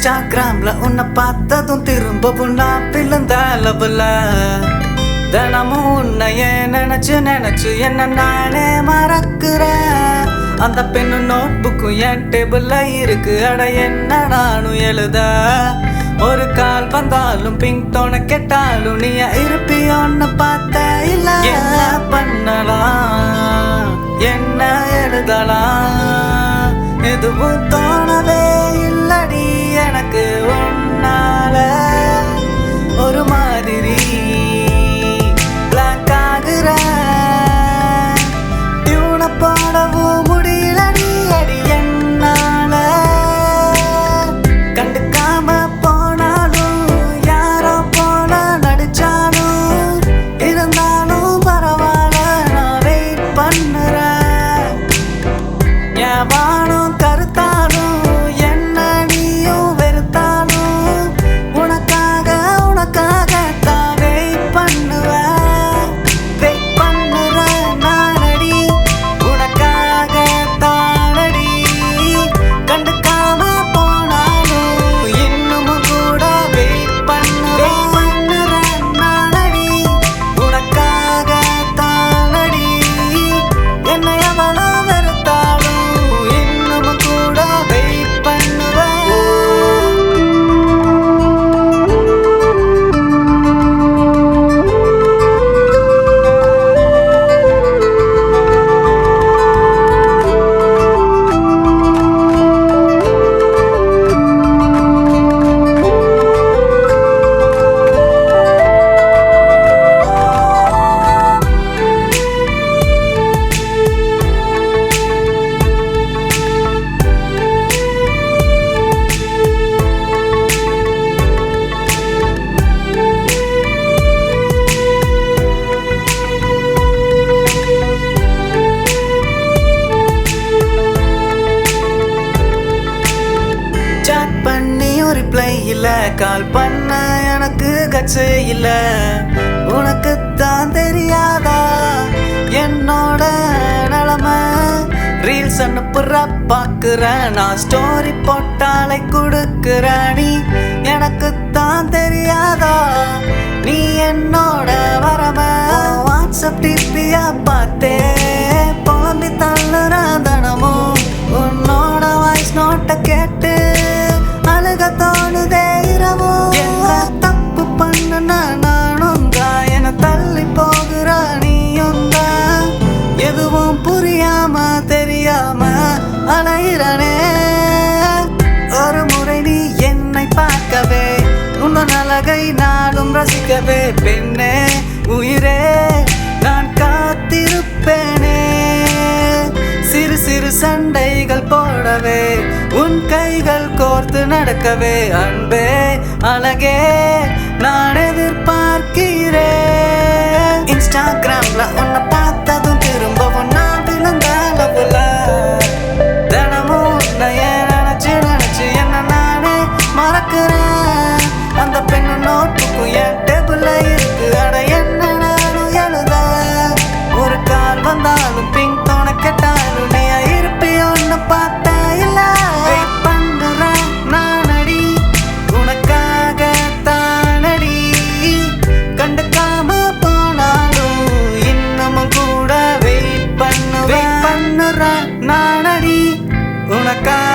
இன்ஸ்டாகிராம்ல உன்னை பார்த்ததும் திரும்பவும் நான் விழுந்த லவ்ல தினமும் உன்னையே நினைச்சு என்ன நானே மறக்கிறேன். அந்த பெண்ணு நோட் புக்கும் என் டேபிள்ல இருக்கு. அட என்ன நானும் எழுத ஒரு கால் வந்தாலும் பிங்க் டோனை கேட்டாலும் நீ இருப்பியோன்னு பார்த்த இல்ல. என்ன பண்ணலாம் என்ன எழுதலாம் எதுவும் தோணவே இல்லடி எனக்கு உன்னால. ஒரு மாதிரி பிளாக் ஆகுற டியூனை போடவும் முடியலடி அடி என்னால. கண்டுக்காம போனாலும் யாரோ போல நடிச்சாலும் இருந்தாலும் பரவாயில்ல நான் வெயிட் பண்ணுறேன். என் வானம் கருத்தாலும் என்ன நீயும் வெறுத்தாலும் உனக்காக தான் வெயிட் பண்ணுவேன். வெயிட் பண்ணுறேன் நானடி உனக்காக தானடி. கண்டுக்காம போனாலும் இன்னமும் கூட வெயிட் பண்ணுறேன் நானடி உனக்காக தானடி. என்னை எவ்வளோ வெறுத்தாலும் இன்னமும் கூட வெயிட் பண்ணுவேன். சாட் பண்ணியும் ரிப்ளை இல்ல. கால் பண்ண எனக்கு கட்சே இல்ல. உனக்கு தான் தெரியாதா என்னோட நிலைமை. ரீல்ஸ் அனுப்புற பாக்குறேன் நான் ஸ்டோரி போட்டாலை கொடுக்குற நீ எனக்கு தான் தெரியாதா நீ என்னோட வரம. வாட்ஸ்அப் டிபியா பார்த்தே புலம்பி தள்ளுற தினமும் உன்னோட வாய்ஸ் நோட்ட கேட்டு அழுக தோணுதே இரவும். என்ன தப்பு பண்ணுன நானும் தான் என தள்ளி போகிற நீயும் தான். எதுவும் புரியாம தெரியாம அலைகிறனே. ஒரு முறை நீ என்னை பார்க்கவே உன் அழகை நானும் ரசிக்கவே பெண்ணே உயிரே நான் காத்திருப்பேனே. சிறு சிறு சண்டைகள் போடவே உன் கைகள் கோர்த்து நடக்கவே அன்பே அழகே நான் எதிர்பார்க்கிறேன். இன்ஸ்டாகிராம்ல உன்னை பார்த்ததும் திரும்பவும் நான் விழுந்த லவ்ல தினமும் உன்னையே நினைச்சு என்ன நானே மறக்கிறேன். அந்த பெண்ணு நோட் புக்கும் என் டேபிள்ல இருக்கு. அட என்ன நானும் எழுத ஒரு கால் வந்தாலும் பிங்க் டோனை கேட்டாலும் நீ இருப்பியோன்னு பார்த்த இல்ல. வெயிட் பண்ணுறேன் நானடி உனக்காக தானடி. கண்டுக்காம போனாலும் இன்னமும் கூட வெயிட் பண்ணுறேன் நானடி உனக்காக